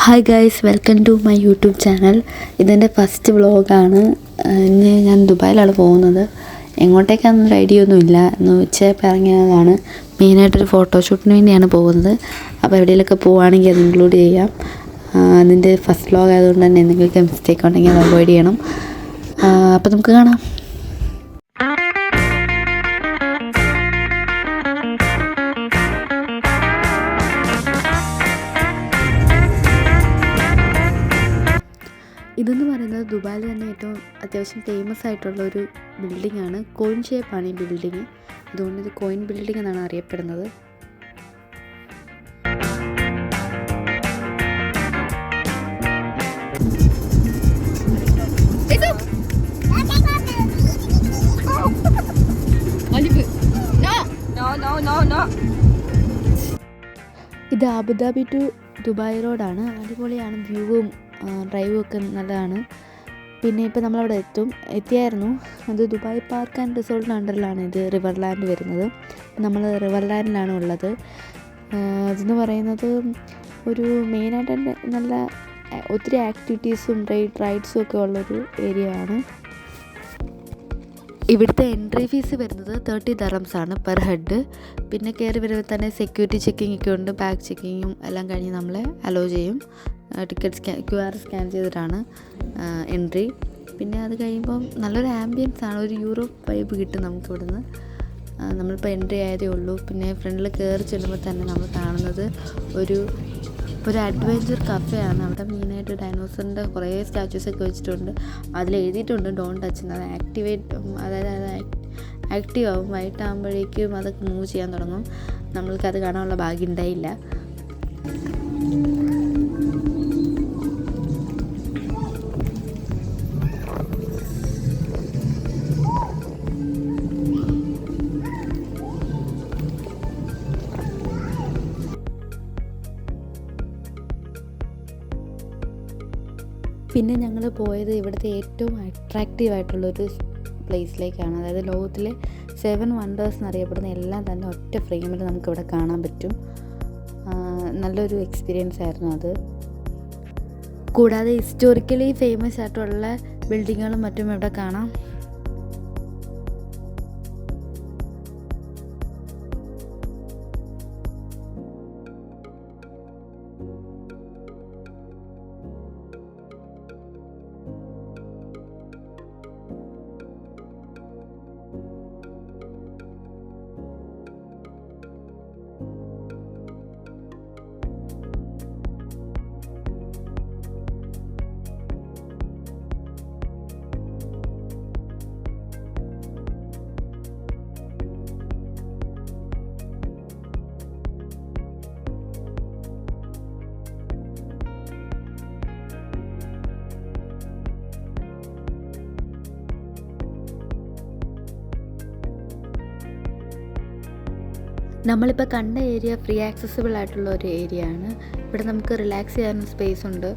Hi guys, welcome to my YouTube channel. ഇതെൻ്റെ first വ്ളോഗാണ്. ഇന്ന് ഞാൻ ദുബായിലാണ് പോകുന്നത്. എങ്ങോട്ടേക്കാണെന്നൊരു ഐഡിയ ഒന്നുമില്ല. എന്ന് ഉച്ചയായപ്പോൾ ഇറങ്ങിയതാണ്. മെയിനായിട്ടൊരു ഫോട്ടോഷൂട്ടിന് വേണ്ടിയാണ് പോകുന്നത്. അപ്പോൾ എവിടെയെങ്കിലുമൊക്കെ പോവുകയാണെങ്കിൽ അത് ഇൻക്ലൂഡ് ചെയ്യാം. അതിൻ്റെ ഫസ്റ്റ് വ്ളോഗ് ആയതുകൊണ്ട് തന്നെ എന്തെങ്കിലുമൊക്കെ മിസ്റ്റേക്ക് ഉണ്ടെങ്കിൽ അത് അവോയ്ഡ് ചെയ്യണം. അപ്പോൾ നമുക്ക് കാണാം. ഇതെന്ന് പറയുന്നത് ദുബായിൽ തന്നെ ഏറ്റവും അത്യാവശ്യം ഫേമസ് ആയിട്ടുള്ളൊരു ബിൽഡിങ്ങാണ്. കോയിൻ ഷേപ്പാണ് ഈ ബിൽഡിങ്. അതുകൊണ്ട് ഇത് കോയിൻ ബിൽഡിംഗ് എന്നാണ് അറിയപ്പെടുന്നത്. ഇത് അബുദാബി ടു ദുബായ് റോഡാണ്. അടിപൊളിയാണ്. വ്യൂവും ഡ്രൈവും ഒക്കെ നല്ലതാണ്. പിന്നെ ഇപ്പോൾ നമ്മളവിടെ എത്തിയായിരുന്നു. അത് ദുബായ് പാർക്ക് ആൻഡ് റിസോർട്ടിൻ്റെ അണ്ടറിലാണ് ഇത് റിവർ ലാൻഡ് വരുന്നത്. നമ്മൾ റിവർ ലാൻഡിലാണ് ഉള്ളത്. അതെന്ന് പറയുന്നത് ഒരു മെയിനായിട്ട് നല്ല ഒത്തിരി ആക്ടിവിറ്റീസും റൈഡ്സും ഒക്കെ ഉള്ളൊരു ഏരിയ ആണ്. ഇവിടുത്തെ എൻട്രി ഫീസ് വരുന്നത് 30 dirhams ആണ് പെർ ഹെഡ്. പിന്നെ കയറി വരുമ്പോൾ തന്നെ സെക്യൂരിറ്റി ചെക്കിംഗ് ഒക്കെ ഉണ്ട്. ബാഗ് ചെക്കിങ്ങും എല്ലാം കഴിഞ്ഞ് നമ്മളെ അലോ ചെയ്യും. ടിക്കറ്റ് QR സ്കാൻ ചെയ്തിട്ടാണ് എൻട്രി. പിന്നെ അത് കഴിയുമ്പം നല്ലൊരു ആംബിയൻസ് ആണ്. ഒരു യൂറോപ്പ് വൈബ് കിട്ടും നമുക്ക് ഇവിടുന്ന്. നമ്മളിപ്പോൾ എൻട്രി ആയതേ ഉള്ളൂ. പിന്നെ ഫ്രണ്ടിൽ കയറി ചെല്ലുമ്പോൾ തന്നെ നമ്മൾ കാണുന്നത് ഒരു അഡ്വഞ്ചർ കഫേയാണ്. അവിടെ മെയിനായിട്ട് ഡൈനോസറിൻ്റെ കുറേ സ്റ്റാച്യൂസൊക്കെ വെച്ചിട്ടുണ്ട്. അതിൽ എഴുതിയിട്ടുണ്ട് ഡോണ്ട് ടച്ച്. അത് ആക്റ്റീവ് ആവും. വൈകിട്ടാകുമ്പോഴേക്കും അതൊക്കെ മൂവ് ചെയ്യാൻ തുടങ്ങും. നമ്മൾക്കത് കാണാനുള്ള ഭാഗ്യം ഉണ്ടായില്ല. പിന്നെ ഞങ്ങൾ പോയത് ഇവിടുത്തെ ഏറ്റവും അട്രാക്റ്റീവ് ആയിട്ടുള്ളൊരു പ്ലേസിലേക്കാണ്. അതായത് ലോകത്തിലെ 7 വണ്ടേഴ്സ് എന്നറിയപ്പെടുന്ന എല്ലാം തന്നെ ഒറ്റ ഫ്രെയിമിൽ നമുക്കിവിടെ കാണാൻ പറ്റും. നല്ലൊരു എക്സ്പീരിയൻസ് ആയിരുന്നു അത്. കൂടാതെ ഹിസ്റ്റോറിക്കലി ഫേമസ് ആയിട്ടുള്ള ബിൽഡിങ്ങുകളും മറ്റും ഇവിടെ കാണാം. നമ്മളിപ്പോൾ കണ്ട ഏരിയ ഫ്രീ ആക്സസിബിൾ ആയിട്ടുള്ള ഒരു ഏരിയ ആണ്. ഇവിടെ നമുക്ക് റിലാക്സ് ചെയ്യാനുള്ള സ്പേസ് ഉണ്ട്.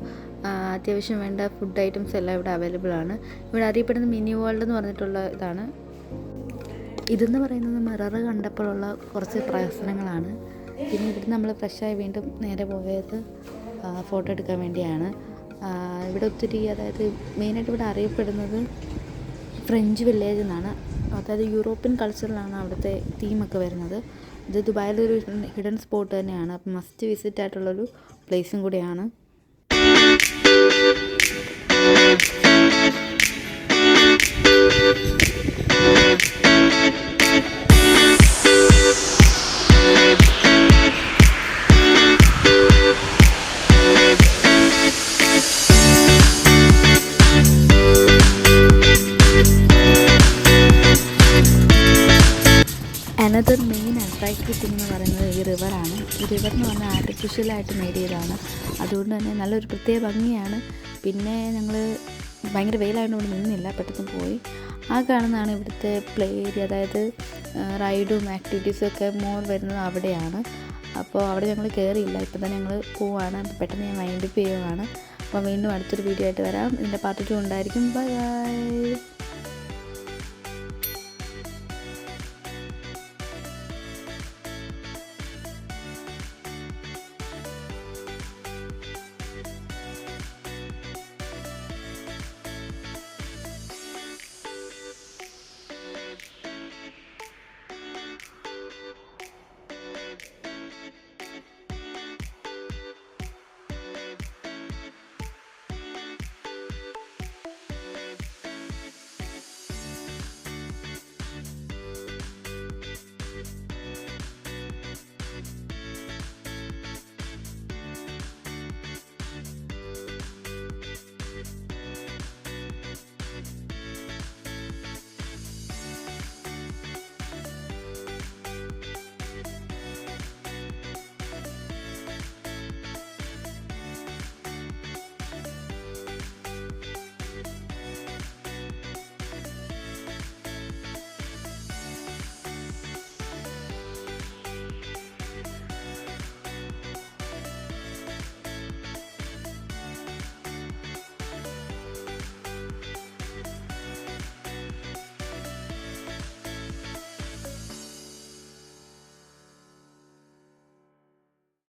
അത്യാവശ്യം വേണ്ട ഫുഡ് ഐറ്റംസ് എല്ലാം ഇവിടെ അവൈലബിൾ ആണ്. ഇവിടെ അറിയപ്പെടുന്ന മിനി വേൾഡ് എന്ന് പറഞ്ഞിട്ടുള്ള ഇതാണ്. ഇതെന്ന് പറയുന്നത് മിറർ കണ്ടപ്പോഴുള്ള കുറച്ച് പ്രശ്നങ്ങളാണ്. പിന്നെ ഇവിടെ നമ്മൾ ഫ്രഷായി വീണ്ടും നേരെ പോയത് ഫോട്ടോ എടുക്കാൻ വേണ്ടിയാണ്. ഇവിടെ ഒത്തിരി, അതായത് മെയിനായിട്ട് ഇവിടെ അറിയപ്പെടുന്നത് ഫ്രഞ്ച് വില്ലേജ് എന്നാണ്. അതായത് യൂറോപ്യൻ കൾച്ചറിലാണ് അവിടുത്തെ തീമൊക്കെ വരുന്നത്. ഇത് ദുബായിലൊരു ഹിഡൻ സ്പോട്ട് തന്നെയാണ്. അപ്പം മസ്റ്റ് വിസിറ്റ് ആയിട്ടുള്ളൊരു പ്ലേസും കൂടിയാണ്. അനദർ മെയിൻ അട്രാക്റ്റീവ് തിങ് എന്ന് പറയുന്നത് ഈ റിവറാണ്. ഈ റിവർ എന്ന് പറഞ്ഞാൽ ആർട്ടിഫിഷ്യലായിട്ട് മെയ്ഡ് ചെയ്തതാണ്. അതുകൊണ്ട് തന്നെ നല്ലൊരു പ്രത്യേക ഭംഗിയാണ്. പിന്നെ ഞങ്ങൾ ഭയങ്കര വെയിലായതുകൊണ്ട് ഇവിടെ നിന്നില്ല, പെട്ടെന്ന് പോയി. ആ കാണുന്നതാണ് ഇവിടുത്തെ പ്ലേ ഏരിയ. അതായത് റൈഡും ആക്ടിവിറ്റീസും ഒക്കെ മോർ വരുന്നത് അവിടെയാണ്. അപ്പോൾ അവിടെ ഞങ്ങൾ കയറിയില്ല. ഇപ്പം തന്നെ ഞങ്ങൾ പോവുകയാണ്. അപ്പോൾ പെട്ടെന്ന് ഞാൻ വൈൻഡപ്പ് ചെയ്യുകയാണ്. അപ്പോൾ വീണ്ടും അടുത്തൊരു വീഡിയോ ആയിട്ട് വരാം. ഇതിൻ്റെ പാർട്ട് 2 ഉണ്ടായിരിക്കും. Bye bye.